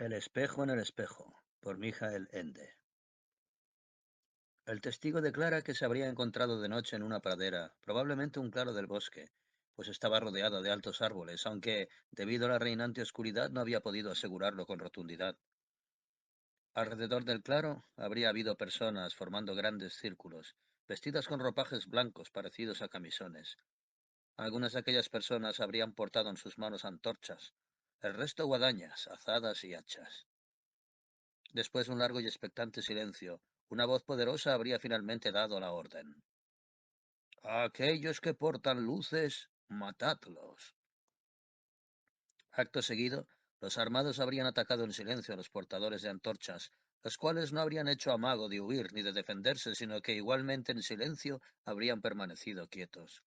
El espejo en el espejo, por Michael Ende. El testigo declara que se habría encontrado de noche en una pradera, probablemente un claro del bosque, pues estaba rodeado de altos árboles, aunque, debido a la reinante oscuridad, no había podido asegurarlo con rotundidad. Alrededor del claro habría habido personas formando grandes círculos, vestidas con ropajes blancos parecidos a camisones. Algunas de aquellas personas habrían portado en sus manos antorchas, el resto guadañas, azadas y hachas. Después de un largo y expectante silencio, una voz poderosa habría finalmente dado la orden. A aquellos que portan luces, matadlos. Acto seguido, los armados habrían atacado en silencio a los portadores de antorchas, los cuales no habrían hecho amago de huir ni de defenderse, sino que igualmente en silencio habrían permanecido quietos.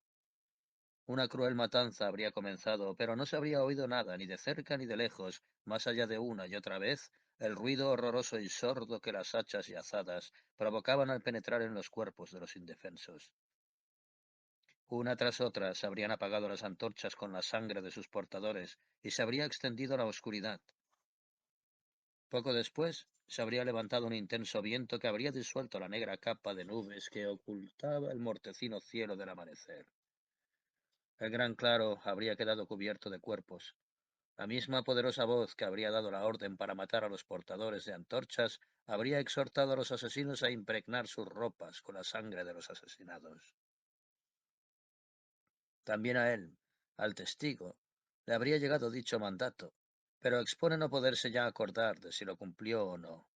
Una cruel matanza habría comenzado, pero no se habría oído nada, ni de cerca ni de lejos, más allá de una y otra vez, el ruido horroroso y sordo que las hachas y azadas provocaban al penetrar en los cuerpos de los indefensos. Una tras otra se habrían apagado las antorchas con la sangre de sus portadores y se habría extendido la oscuridad. Poco después se habría levantado un intenso viento que habría disuelto la negra capa de nubes que ocultaba el mortecino cielo del amanecer. El gran claro habría quedado cubierto de cuerpos. La misma poderosa voz que habría dado la orden para matar a los portadores de antorchas habría exhortado a los asesinos a impregnar sus ropas con la sangre de los asesinados. También a él, al testigo, le habría llegado dicho mandato, pero expone no poderse ya acordar de si lo cumplió o no.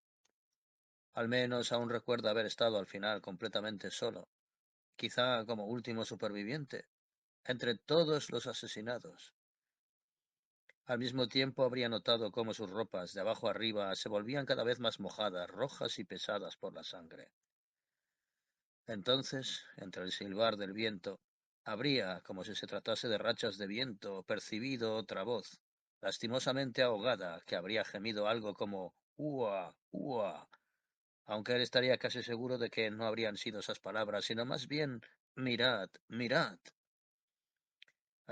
Al menos aún recuerda haber estado al final completamente solo, quizá como último superviviente, entre todos los asesinados. Al mismo tiempo habría notado cómo sus ropas de abajo arriba se volvían cada vez más mojadas, rojas y pesadas por la sangre. Entonces, entre el silbar del viento, habría, como si se tratase de rachas de viento, percibido otra voz, lastimosamente ahogada, que habría gemido algo como ¡Ua! ¡Ua! Aunque él estaría casi seguro de que no habrían sido esas palabras, sino más bien mirad, mirad.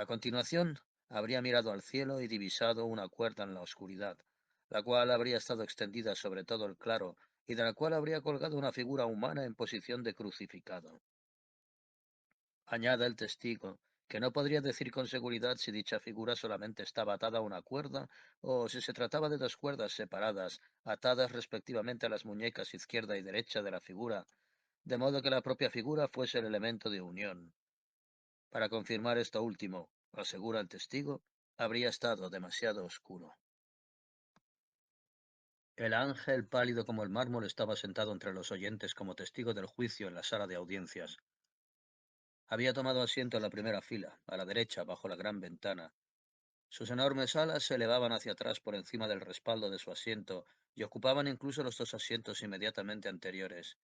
A continuación, habría mirado al cielo y divisado una cuerda en la oscuridad, la cual habría estado extendida sobre todo el claro, y de la cual habría colgado una figura humana en posición de crucificado. Añade el testigo que no podría decir con seguridad si dicha figura solamente estaba atada a una cuerda o si se trataba de dos cuerdas separadas, atadas respectivamente a las muñecas izquierda y derecha de la figura, de modo que la propia figura fuese el elemento de unión. Para confirmar esto último, asegura el testigo, habría estado demasiado oscuro. El ángel, pálido como el mármol, estaba sentado entre los oyentes como testigo del juicio en la sala de audiencias. Había tomado asiento en la primera fila, a la derecha, bajo la gran ventana. Sus enormes alas se elevaban hacia atrás por encima del respaldo de su asiento y ocupaban incluso los dos asientos inmediatamente anteriores,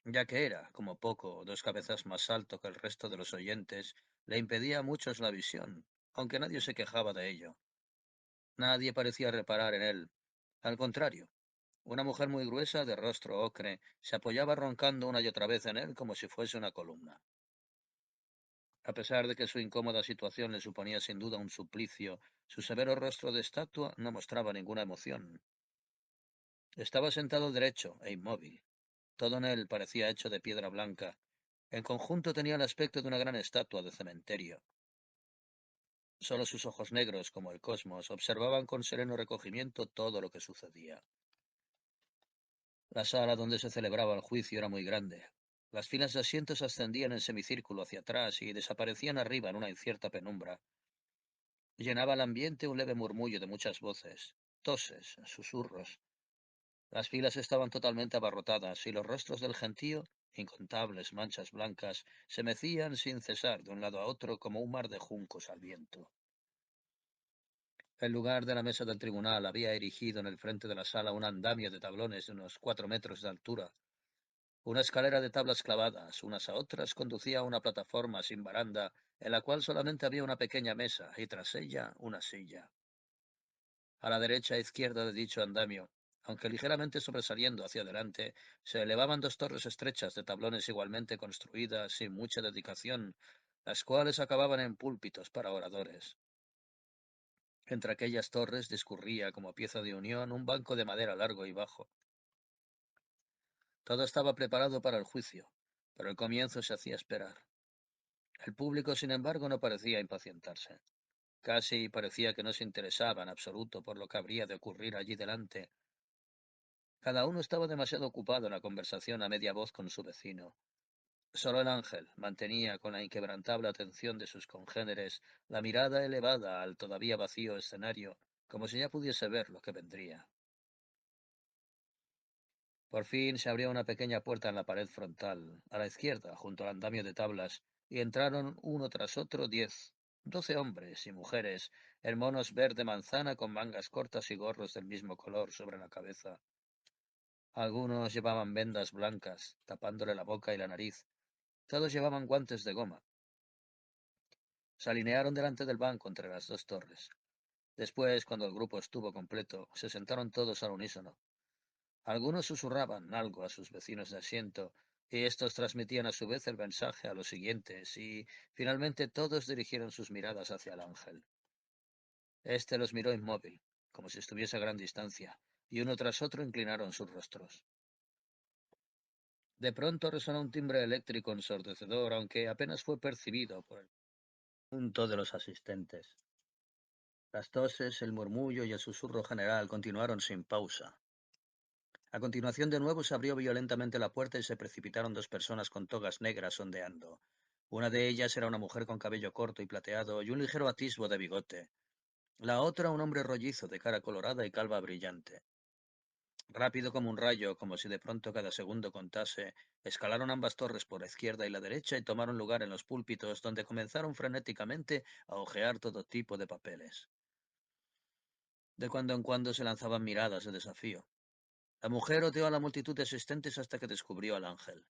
ya que era, como poco, dos cabezas más alto que el resto de los oyentes, le impedía a muchos la visión, aunque nadie se quejaba de ello. Nadie parecía reparar en él. Al contrario, una mujer muy gruesa, de rostro ocre, se apoyaba roncando una y otra vez en él como si fuese una columna. A pesar de que su incómoda situación le suponía sin duda un suplicio, su severo rostro de estatua no mostraba ninguna emoción. Estaba sentado derecho e inmóvil. Todo en él parecía hecho de piedra blanca. En conjunto tenía el aspecto de una gran estatua de cementerio. Solo sus ojos negros, como el cosmos, observaban con sereno recogimiento todo lo que sucedía. La sala donde se celebraba el juicio era muy grande. Las filas de asientos ascendían en semicírculo hacia atrás y desaparecían arriba en una incierta penumbra. Llenaba el ambiente un leve murmullo de muchas voces, toses, susurros. Las filas estaban totalmente abarrotadas y los rostros del gentío, incontables manchas blancas, se mecían sin cesar de un lado a otro como un mar de juncos al viento. En lugar de la mesa del tribunal había erigido en el frente de la sala un andamio de tablones de unos 4 metros de altura. Una escalera de tablas clavadas, unas a otras, conducía a una plataforma sin baranda, en la cual solamente había una pequeña mesa y tras ella una silla. A la derecha e izquierda de dicho andamio, aunque ligeramente sobresaliendo hacia adelante, se elevaban dos torres estrechas de tablones igualmente construidas sin mucha dedicación, las cuales acababan en púlpitos para oradores. Entre aquellas torres discurría como pieza de unión un banco de madera largo y bajo. Todo estaba preparado para el juicio, pero el comienzo se hacía esperar. El público, sin embargo, no parecía impacientarse. Casi parecía que no se interesaba en absoluto por lo que habría de ocurrir allí delante. Cada uno estaba demasiado ocupado en la conversación a media voz con su vecino. Solo el ángel mantenía con la inquebrantable atención de sus congéneres la mirada elevada al todavía vacío escenario, como si ya pudiese ver lo que vendría. Por fin se abrió una pequeña puerta en la pared frontal, a la izquierda, junto al andamio de tablas, y entraron uno tras otro 12 hombres y mujeres, en monos verde manzana con mangas cortas y gorros del mismo color sobre la cabeza. Algunos llevaban vendas blancas, tapándole la boca y la nariz. Todos llevaban guantes de goma. Se alinearon delante del banco entre las dos torres. Después, cuando el grupo estuvo completo, se sentaron todos al unísono. Algunos susurraban algo a sus vecinos de asiento, y estos transmitían a su vez el mensaje a los siguientes, y finalmente todos dirigieron sus miradas hacia el ángel. Este los miró inmóvil, como si estuviese a gran distancia, y uno tras otro inclinaron sus rostros. De pronto resonó un timbre eléctrico ensordecedor, aunque apenas fue percibido por el conjunto de los asistentes. Las toses, el murmullo y el susurro general continuaron sin pausa. A continuación de nuevo se abrió violentamente la puerta y se precipitaron dos personas con togas negras ondeando. Una de ellas era una mujer con cabello corto y plateado y un ligero atisbo de bigote. La otra un hombre rollizo de cara colorada y calva brillante. Rápido como un rayo, como si de pronto cada segundo contase, escalaron ambas torres por la izquierda y la derecha y tomaron lugar en los púlpitos, donde comenzaron frenéticamente a hojear todo tipo de papeles. De cuando en cuando se lanzaban miradas de desafío. La mujer oteó a la multitud de asistentes hasta que descubrió al ángel.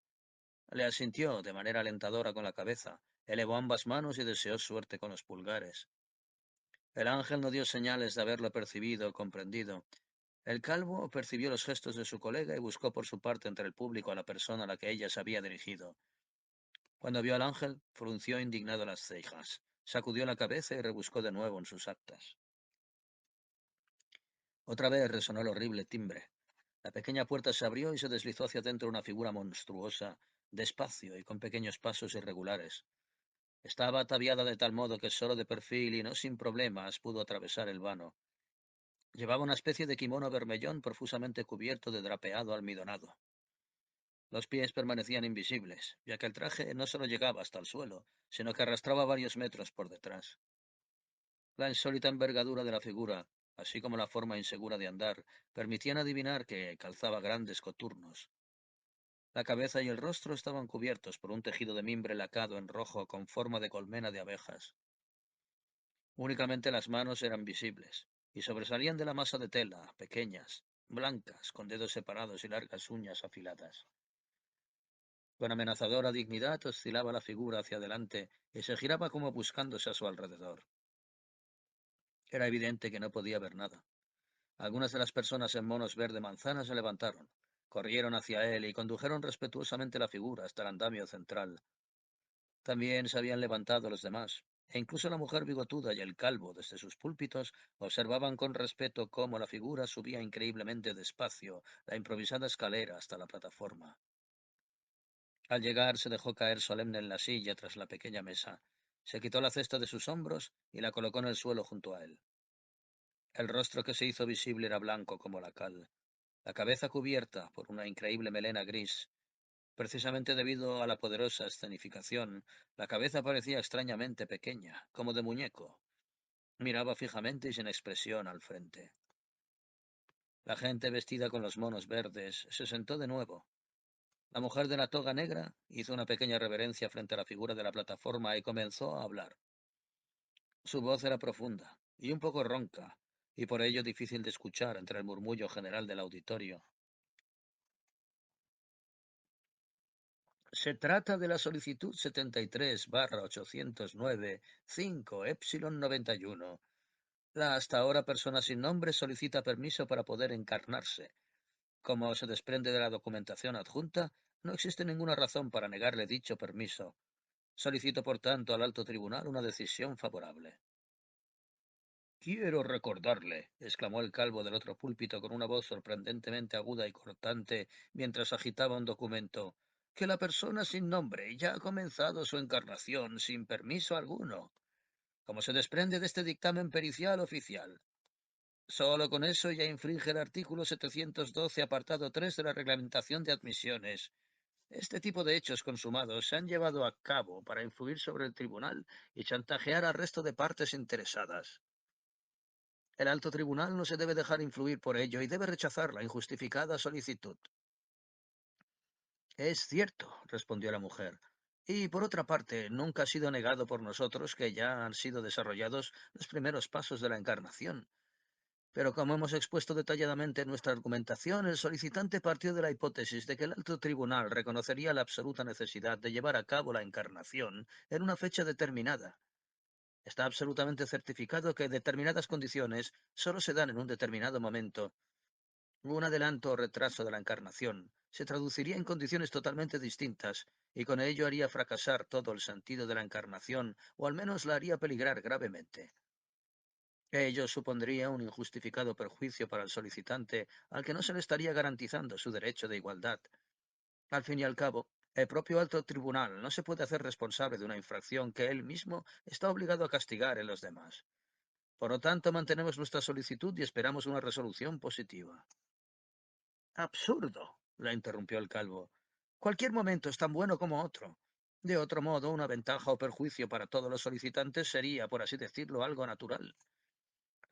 Le asintió de manera alentadora con la cabeza, elevó ambas manos y deseó suerte con los pulgares. El ángel no dio señales de haberlo percibido o comprendido. El calvo percibió los gestos de su colega y buscó por su parte entre el público a la persona a la que ella se había dirigido. Cuando vio al ángel, frunció indignado las cejas, sacudió la cabeza y rebuscó de nuevo en sus actas. Otra vez resonó el horrible timbre. La pequeña puerta se abrió y se deslizó hacia adentro una figura monstruosa, despacio y con pequeños pasos irregulares. Estaba ataviada de tal modo que solo de perfil y no sin problemas pudo atravesar el vano. Llevaba una especie de kimono vermellón profusamente cubierto de drapeado almidonado. Los pies permanecían invisibles, ya que el traje no solo llegaba hasta el suelo, sino que arrastraba varios metros por detrás. La insólita envergadura de la figura, así como la forma insegura de andar, permitían adivinar que calzaba grandes coturnos. La cabeza y el rostro estaban cubiertos por un tejido de mimbre lacado en rojo con forma de colmena de abejas. Únicamente las manos eran visibles, y sobresalían de la masa de tela, pequeñas, blancas, con dedos separados y largas uñas afiladas. Con amenazadora dignidad oscilaba la figura hacia adelante y se giraba como buscándose a su alrededor. Era evidente que no podía ver nada. Algunas de las personas en monos verde manzana se levantaron, corrieron hacia él y condujeron respetuosamente la figura hasta el andamio central. También se habían levantado los demás, e incluso la mujer bigotuda y el calvo desde sus púlpitos observaban con respeto cómo la figura subía increíblemente despacio la improvisada escalera hasta la plataforma. Al llegar se dejó caer solemne en la silla tras la pequeña mesa, se quitó la cesta de sus hombros y la colocó en el suelo junto a él. El rostro que se hizo visible era blanco como la cal, la cabeza cubierta por una increíble melena gris. Precisamente debido a la poderosa escenificación, la cabeza parecía extrañamente pequeña, como de muñeco. Miraba fijamente y sin expresión al frente. La gente vestida con los monos verdes se sentó de nuevo. La mujer de la toga negra hizo una pequeña reverencia frente a la figura de la plataforma y comenzó a hablar. Su voz era profunda y un poco ronca, y por ello difícil de escuchar entre el murmullo general del auditorio. Se trata de la solicitud 73/809 5 Epsilon 91. La hasta ahora persona sin nombre solicita permiso para poder encarnarse. Como se desprende de la documentación adjunta, no existe ninguna razón para negarle dicho permiso. Solicito, por tanto, al alto tribunal una decisión favorable. Quiero recordarle, exclamó el calvo del otro púlpito con una voz sorprendentemente aguda y cortante mientras agitaba un documento, que la persona sin nombre ya ha comenzado su encarnación sin permiso alguno, como se desprende de este dictamen pericial oficial. Solo con eso ya infringe el artículo 712, apartado 3 de la reglamentación de admisiones. Este tipo de hechos consumados se han llevado a cabo para influir sobre el tribunal y chantajear al resto de partes interesadas. El alto tribunal no se debe dejar influir por ello y debe rechazar la injustificada solicitud. Es cierto, respondió la mujer. Y por otra parte, nunca ha sido negado por nosotros que ya han sido desarrollados los primeros pasos de la encarnación. Pero como hemos expuesto detalladamente en nuestra argumentación, el solicitante partió de la hipótesis de que el alto tribunal reconocería la absoluta necesidad de llevar a cabo la encarnación en una fecha determinada. Está absolutamente certificado que determinadas condiciones solo se dan en un determinado momento. Un adelanto o retraso de la encarnación se traduciría en condiciones totalmente distintas y con ello haría fracasar todo el sentido de la encarnación o al menos la haría peligrar gravemente. Ello supondría un injustificado perjuicio para el solicitante al que no se le estaría garantizando su derecho de igualdad. Al fin y al cabo, el propio alto tribunal no se puede hacer responsable de una infracción que él mismo está obligado a castigar en los demás. Por lo tanto, mantenemos nuestra solicitud y esperamos una resolución positiva. Absurdo, la interrumpió el calvo. Cualquier momento es tan bueno como otro. De otro modo, una ventaja o perjuicio para todos los solicitantes sería, por así decirlo, algo natural.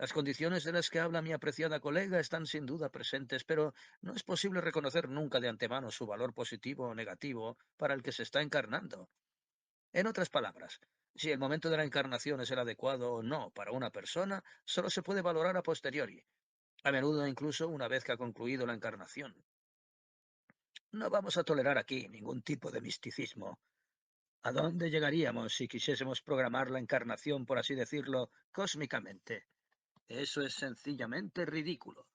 Las condiciones de las que habla mi apreciada colega están sin duda presentes, pero no es posible reconocer nunca de antemano su valor positivo o negativo para el que se está encarnando. En otras palabras, si el momento de la encarnación es el adecuado o no para una persona, solo se puede valorar a posteriori, a menudo incluso una vez que ha concluido la encarnación. No vamos a tolerar aquí ningún tipo de misticismo. ¿A dónde llegaríamos si quisiésemos programar la encarnación, por así decirlo, cósmicamente? Eso es sencillamente ridículo.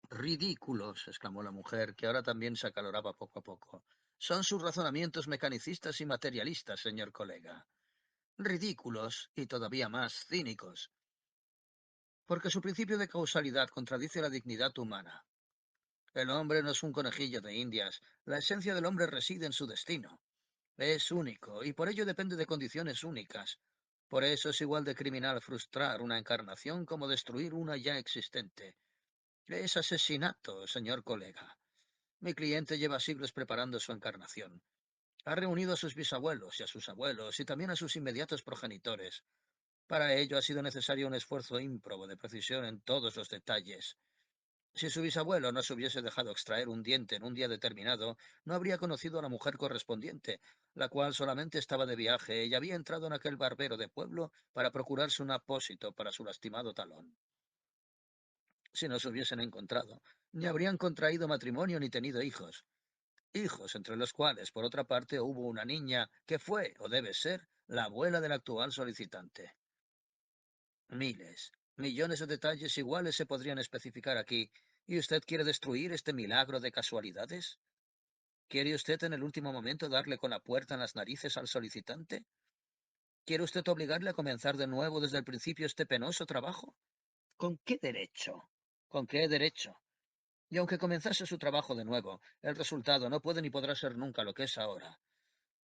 Ridículos, exclamó la mujer, que ahora también se acaloraba poco a poco. Son sus razonamientos mecanicistas y materialistas, señor colega. Ridículos y todavía más cínicos, porque su principio de causalidad contradice la dignidad humana. El hombre no es un conejillo de Indias. La esencia del hombre reside en su destino. Es único y por ello depende de condiciones únicas. Por eso es igual de criminal frustrar una encarnación como destruir una ya existente. Es asesinato, señor colega. Mi cliente lleva siglos preparando su encarnación. Ha reunido a sus bisabuelos y a sus abuelos y también a sus inmediatos progenitores. Para ello ha sido necesario un esfuerzo ímprobo de precisión en todos los detalles. Si su bisabuelo no se hubiese dejado extraer un diente en un día determinado, no habría conocido a la mujer correspondiente, la cual solamente estaba de viaje y había entrado en aquel barbero de pueblo para procurarse un apósito para su lastimado talón. Si no se hubiesen encontrado, ni habrían contraído matrimonio ni tenido hijos. Hijos entre los cuales, por otra parte, hubo una niña que fue, o debe ser, la abuela del actual solicitante. Miles, millones de detalles iguales se podrían especificar aquí. ¿Y usted quiere destruir este milagro de casualidades? ¿Quiere usted en el último momento darle con la puerta en las narices al solicitante? ¿Quiere usted obligarle a comenzar de nuevo desde el principio este penoso trabajo? ¿Con qué derecho? ¿Con qué derecho? Y aunque comenzase su trabajo de nuevo, el resultado no puede ni podrá ser nunca lo que es ahora.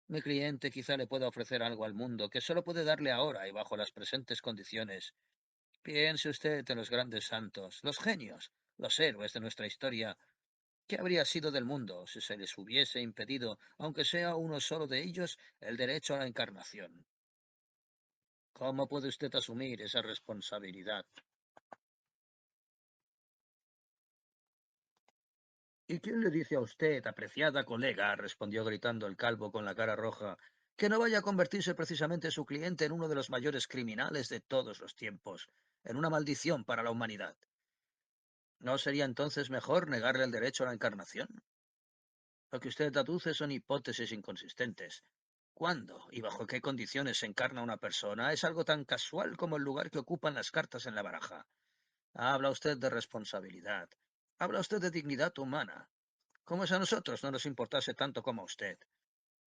Mi cliente quizá le pueda ofrecer algo al mundo que solo puede darle ahora y bajo las presentes condiciones. Piense usted en los grandes santos, los genios, los héroes de nuestra historia. ¿Qué habría sido del mundo si se les hubiese impedido, aunque sea uno solo de ellos, el derecho a la encarnación? ¿Cómo puede usted asumir esa responsabilidad? ¿Y quién le dice a usted, apreciada colega, respondió gritando el calvo con la cara roja, que no vaya a convertirse precisamente su cliente en uno de los mayores criminales de todos los tiempos, en una maldición para la humanidad? ¿No sería entonces mejor negarle el derecho a la encarnación? Lo que usted aduce son hipótesis inconsistentes. ¿Cuándo y bajo qué condiciones se encarna una persona es algo tan casual como el lugar que ocupan las cartas en la baraja? Habla usted de responsabilidad. Habla usted de dignidad humana. Como si a nosotros no nos importase tanto como a usted.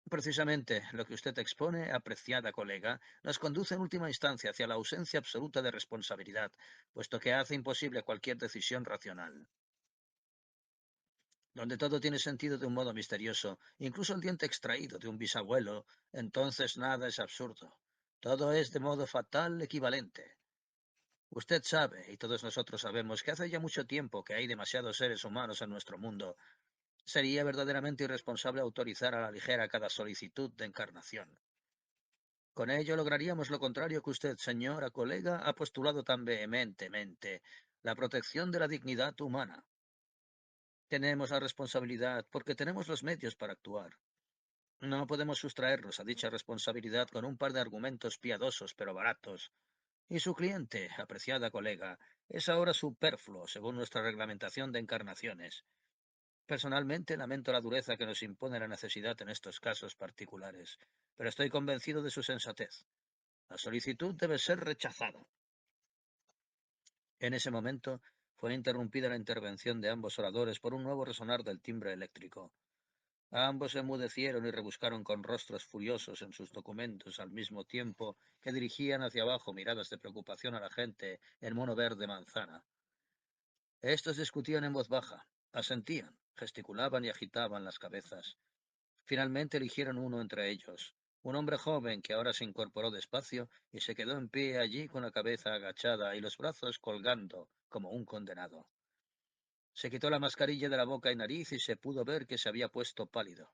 Precisamente lo que usted expone, apreciada colega, nos conduce en última instancia hacia la ausencia absoluta de responsabilidad, puesto que hace imposible cualquier decisión racional. Donde todo tiene sentido de un modo misterioso, incluso el diente extraído de un bisabuelo, entonces nada es absurdo. Todo es de modo fatal equivalente. Usted sabe, y todos nosotros sabemos, que hace ya mucho tiempo que hay demasiados seres humanos en nuestro mundo. Sería verdaderamente irresponsable autorizar a la ligera cada solicitud de encarnación. Con ello lograríamos lo contrario que usted, señora colega, ha postulado tan vehementemente, la protección de la dignidad humana. Tenemos la responsabilidad porque tenemos los medios para actuar. No podemos sustraernos a dicha responsabilidad con un par de argumentos piadosos pero baratos. Y su cliente, apreciada colega, es ahora superfluo según nuestra reglamentación de encarnaciones. Personalmente lamento la dureza que nos impone la necesidad en estos casos particulares, pero estoy convencido de su sensatez. La solicitud debe ser rechazada. En ese momento fue interrumpida la intervención de ambos oradores por un nuevo resonar del timbre eléctrico. Ambos se enmudecieron y rebuscaron con rostros furiosos en sus documentos al mismo tiempo que dirigían hacia abajo miradas de preocupación a la gente en mono verde manzana. Estos discutían en voz baja, asentían, gesticulaban y agitaban las cabezas. Finalmente eligieron uno entre ellos, un hombre joven que ahora se incorporó despacio y se quedó en pie allí con la cabeza agachada y los brazos colgando como un condenado. Se quitó la mascarilla de la boca y nariz y se pudo ver que se había puesto pálido.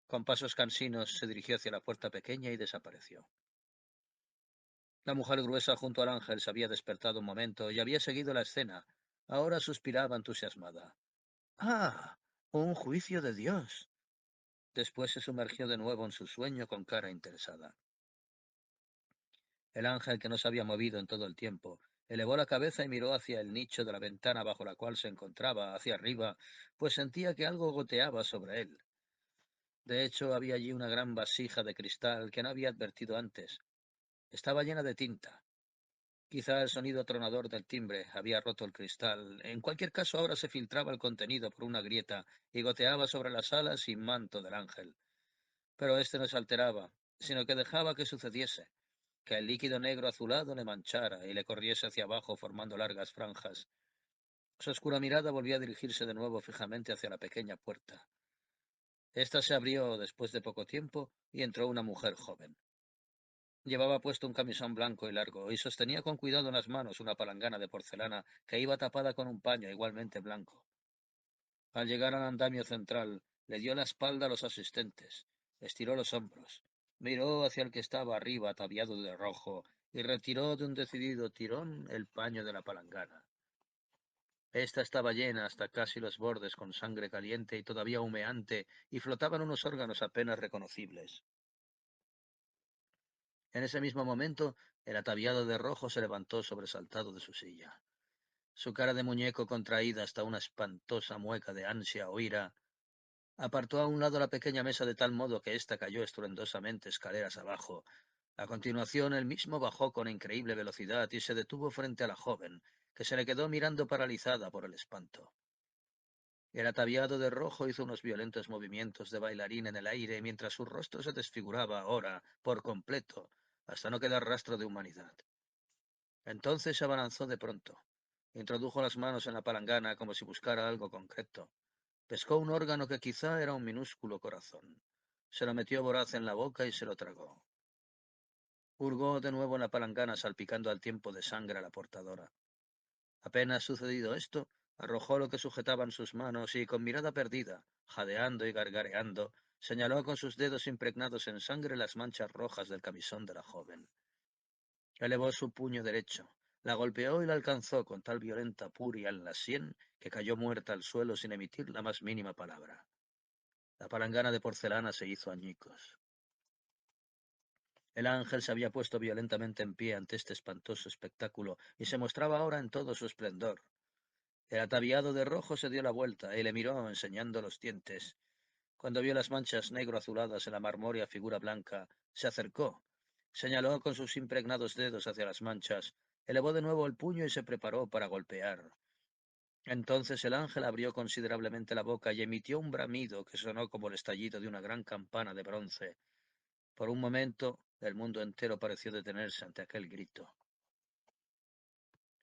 Con pasos cansinos se dirigió hacia la puerta pequeña y desapareció. La mujer gruesa junto al ángel se había despertado un momento y había seguido la escena. Ahora suspiraba entusiasmada. ¡Ah! Un juicio de Dios. Después se sumergió de nuevo en su sueño con cara interesada. El ángel, que no se había movido en todo el tiempo, elevó la cabeza y miró hacia el nicho de la ventana bajo la cual se encontraba, hacia arriba, pues sentía que algo goteaba sobre él. De hecho, había allí una gran vasija de cristal que no había advertido antes. Estaba llena de tinta. Quizá el sonido tronador del timbre había roto el cristal. En cualquier caso, ahora se filtraba el contenido por una grieta y goteaba sobre las alas y manto del ángel. Pero éste no se alteraba, sino que dejaba que sucediese, que el líquido negro azulado le manchara y le corriese hacia abajo formando largas franjas. Su oscura mirada volvió a dirigirse de nuevo fijamente hacia la pequeña puerta. Esta se abrió después de poco tiempo y entró una mujer joven. Llevaba puesto un camisón blanco y largo y sostenía con cuidado en las manos una palangana de porcelana que iba tapada con un paño igualmente blanco. Al llegar al andamio central, le dio la espalda a los asistentes, estiró los hombros, miró hacia el que estaba arriba ataviado de rojo y retiró de un decidido tirón el paño de la palangana. Esta estaba llena hasta casi los bordes con sangre caliente y todavía humeante, y flotaban unos órganos apenas reconocibles. En ese mismo momento, el ataviado de rojo se levantó sobresaltado de su silla. Su cara de muñeco contraída hasta una espantosa mueca de ansia o ira, apartó a un lado la pequeña mesa de tal modo que ésta cayó estruendosamente escaleras abajo. A continuación, él mismo bajó con increíble velocidad y se detuvo frente a la joven, que se le quedó mirando paralizada por el espanto. El ataviado de rojo hizo unos violentos movimientos de bailarín en el aire mientras su rostro se desfiguraba ahora por completo, hasta no quedar rastro de humanidad. Entonces se abalanzó de pronto. Introdujo las manos en la palangana como si buscara algo concreto. Pescó un órgano que quizá era un minúsculo corazón. Se lo metió voraz en la boca y se lo tragó. Hurgó de nuevo en la palangana salpicando al tiempo de sangre a la portadora. Apenas sucedido esto, arrojó lo que sujetaba en sus manos y, con mirada perdida, jadeando y gargareando, señaló con sus dedos impregnados en sangre las manchas rojas del camisón de la joven. Elevó su puño derecho, la golpeó y la alcanzó con tal violenta furia en la sien que cayó muerta al suelo sin emitir la más mínima palabra. La palangana de porcelana se hizo añicos. El ángel se había puesto violentamente en pie ante este espantoso espectáculo y se mostraba ahora en todo su esplendor. El ataviado de rojo se dio la vuelta y le miró enseñando los dientes. Cuando vio las manchas negro-azuladas en la marmórea figura blanca, se acercó, señaló con sus impregnados dedos hacia las manchas, elevó de nuevo el puño y se preparó para golpear. Entonces el ángel abrió considerablemente la boca y emitió un bramido que sonó como el estallido de una gran campana de bronce. Por un momento, el mundo entero pareció detenerse ante aquel grito.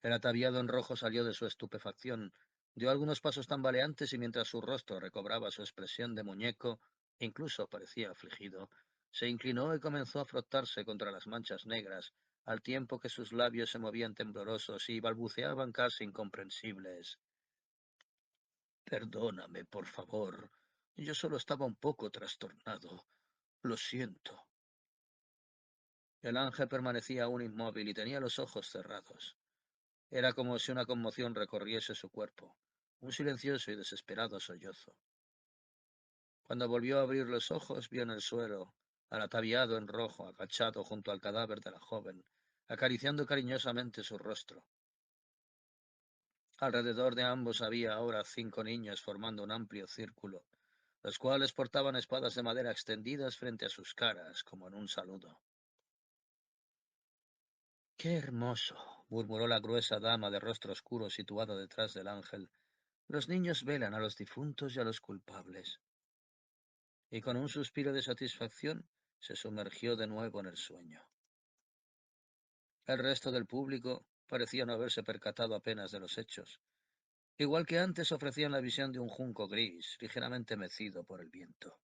El ataviado en rojo salió de su estupefacción, dio algunos pasos tambaleantes y mientras su rostro recobraba su expresión de muñeco, incluso parecía afligido, se inclinó y comenzó a frotarse contra las manchas negras, al tiempo que sus labios se movían temblorosos y balbuceaban casi incomprensibles. Perdóname, por favor. Yo solo estaba un poco trastornado. Lo siento. El ángel permanecía aún inmóvil y tenía los ojos cerrados. Era como si una conmoción recorriese su cuerpo, un silencioso y desesperado sollozo. Cuando volvió a abrir los ojos, vio en el suelo al ataviado en rojo, agachado junto al cadáver de la joven, acariciando cariñosamente su rostro. Alrededor de ambos había ahora 5 niños formando un amplio círculo, los cuales portaban espadas de madera extendidas frente a sus caras, como en un saludo. ¡Qué hermoso! Murmuró la gruesa dama de rostro oscuro situada detrás del ángel. Los niños velan a los difuntos y a los culpables. Y con un suspiro de satisfacción se sumergió de nuevo en el sueño. El resto del público parecía no haberse percatado apenas de los hechos. Igual que antes ofrecían la visión de un junco gris, ligeramente mecido por el viento.